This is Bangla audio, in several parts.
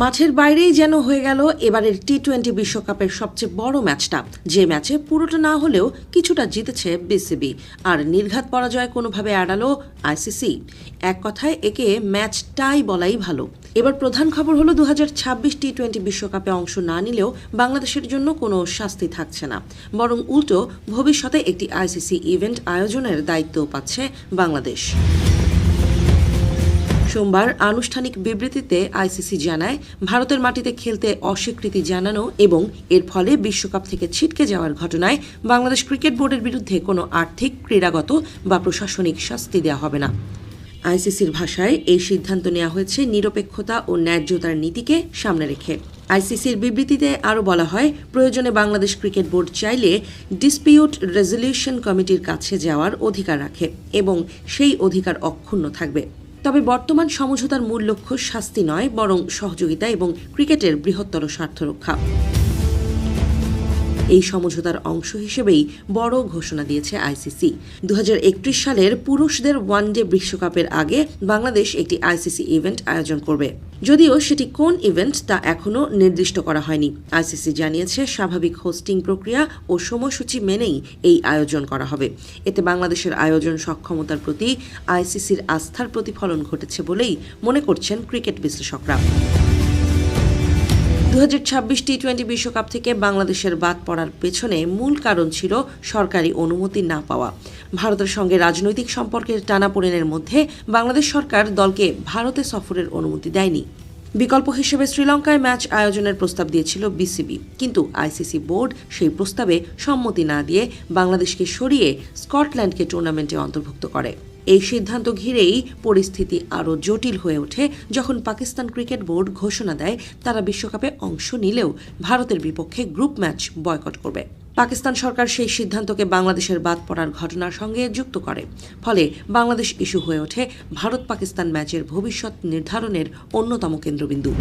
মাঠের বাইরেই যেন হয়ে গেল এবারের টি-20 বিশ্বকাপের সবচেয়ে বড় ম্যাচটা, যে ম্যাচে পুরোটা না হলেও কিছুটা জিতেছে বিসিবি আর নির্ঘাত পরাজয় কোনোভাবে এড়ালো আইসিসি। এক কথায় একে ম্যাচ টাই বলাই ভালো। এবার প্রধান খবর হলো 2026 টি-20 বিশ্বকাপে অংশ না নিলেও বাংলাদেশের জন্য কোনো শাস্তি থাকছে না, বরং উল্টো ভবিষ্যতে একটি আইসিসি ইভেন্ট আয়োজনের দায়িত্বও পাচ্ছে বাংলাদেশ। সোমবার আনুষ্ঠানিক বিবৃতিতে আইসিসি জানায়, ভারতের মাটিতে খেলতে অস্বীকৃতি জানানো এবং এর ফলে বিশ্বকাপ থেকে ছিটকে যাওয়ার ঘটনায় বাংলাদেশ ক্রিকেট বোর্ডের বিরুদ্ধে কোনো আর্থিক, ক্রীড়াগত বা প্রশাসনিক শাস্তি দেওয়া হবে না। আইসিসির ভাষায় এই সিদ্ধান্ত নেওয়া হয়েছে নিরপেক্ষতা ও ন্যায্যতার নীতিকে সামনে রেখে। আইসিসির বিবৃতিতে আরও বলা হয়, প্রয়োজনে বাংলাদেশ ক্রিকেট বোর্ড চাইলে ডিসপিউট রেজলিউশন কমিটির কাছে যাওয়ার অধিকার রাখে এবং সেই অধিকার অক্ষুণ্ণ থাকবে। তবে বর্তমান সমঝোতার মূল লক্ষ্য শাস্তি নয়, বরং সহযোগিতা এবং ক্রিকেটের বৃহত্তর স্বার্থ রক্ষা। এই সমঝোতার অংশ হিসেবেই বড় ঘোষণা দিয়েছে আইসিসি। 2031 সালের পুরুষদের ওয়ানডে বিশ্বকাপের আগে বাংলাদেশ একটি আইসিসি ইভেন্ট আয়োজন করবে। যদিও সেটি কোন ইভেন্ট তা এখনও নির্দিষ্ট করা হয়নি। আইসিসি জানিয়েছে, স্বাভাবিক হোস্টিং প্রক্রিয়া ও সময়সূচি মেনেই এই আয়োজন করা হবে। এতে বাংলাদেশের আয়োজন সক্ষমতার প্রতি আইসিসির আস্থার প্রতিফলন ঘটেছে বলেই মনে করছেন ক্রিকেট বিশ্লেষকরা। 2026 টি-20 বিশ্বকাপ থেকে বাংলাদেশের বাদ পড়ার পেছনে মূল কারণ ছিল সরকারি অনুমতি না পাওয়া। ভারতের সঙ্গে রাজনৈতিক সম্পর্কের টানাপোড়েনের মধ্যে বাংলাদেশ সরকার দলকে ভারতে সফরের অনুমতি দেয়নি। বিকল্প হিসেবে শ্রীলঙ্কায় ম্যাচ আয়োজনের প্রস্তাব দিয়েছিল বিসিবি, কিন্তু আইসিসি বোর্ড সেই প্রস্তাবে সম্মতি না দিয়ে বাংলাদেশকে সরিয়ে স্কটল্যান্ডকে টুর্নামেন্টে অন্তর্ভুক্ত করে। এই সিদ্ধান্ত ঘিরেই পরিস্থিতি আরও জটিল হয়ে ওঠে যখন পাকিস্তান ক্রিকেট বোর্ড ঘোষণা দেয় তারা বিশ্বকাপে অংশ নিলেও ভারতের বিপক্ষে গ্রুপ ম্যাচ বয়কট করবে। পাকিস্তান সরকার সেই সিদ্ধান্তকে বাংলাদেশের বাদ পড়ার ঘটনার সঙ্গে যুক্ত করে, ফলে বাংলাদেশ ইস্যু হয়ে ওঠে ভারত পাকিস্তান ম্যাচের ভবিষ্যৎ নির্ধারণের অন্যতম কেন্দ্রবিন্দু।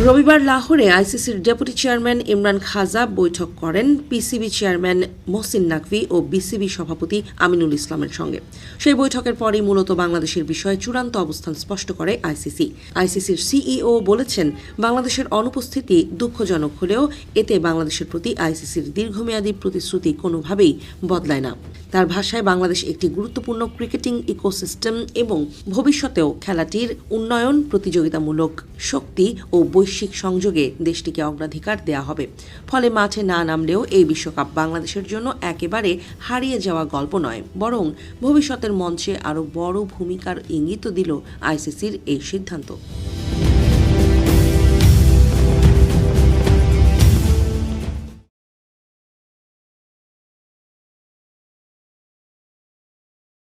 রবিবার লাহোরে আইসিসির ডেপুটি চেয়ারম্যান ইমরান খাজা বৈঠক করেন পিসিবি চেয়ারম্যান মহসিন নাকভি ও বিসিবি সভাপতি আমিনুল ইসলামের সঙ্গে। সেই বৈঠকের পরই মূলত বাংলাদেশের বিষয়ে চূড়ান্ত অবস্থান স্পষ্ট করে আইসিসি। আইসিসির সিইও বলেছেন, বাংলাদেশের অনুপস্থিতি দুঃখজনক হলেও এতে বাংলাদেশের প্রতি আইসিসির দীর্ঘমেয়াদী প্রতিশ্রুতি কোনোভাবেই বদলায় না। তার ভাষায়, বাংলাদেশ একটি গুরুত্বপূর্ণ ক্রিকেটিং ইকোসিস্টেম এবং ভবিষ্যতেও খেলাটির উন্নয়ন, প্রতিযোগিতামূলক শক্তি ও বৈশ্বিক সংযোগে দেশটিকে অগ্রাধিকার দেওয়া হবে। ফলে মাঠে না নামলেও এই বিশ্বকাপ বাংলাদেশের জন্য একেবারে হারিয়ে যাওয়া গল্প নয়, বরং ভবিষ্যতের মঞ্চে আরও বড় ভূমিকার ইঙ্গিত দিল আইসিসির এই সিদ্ধান্ত।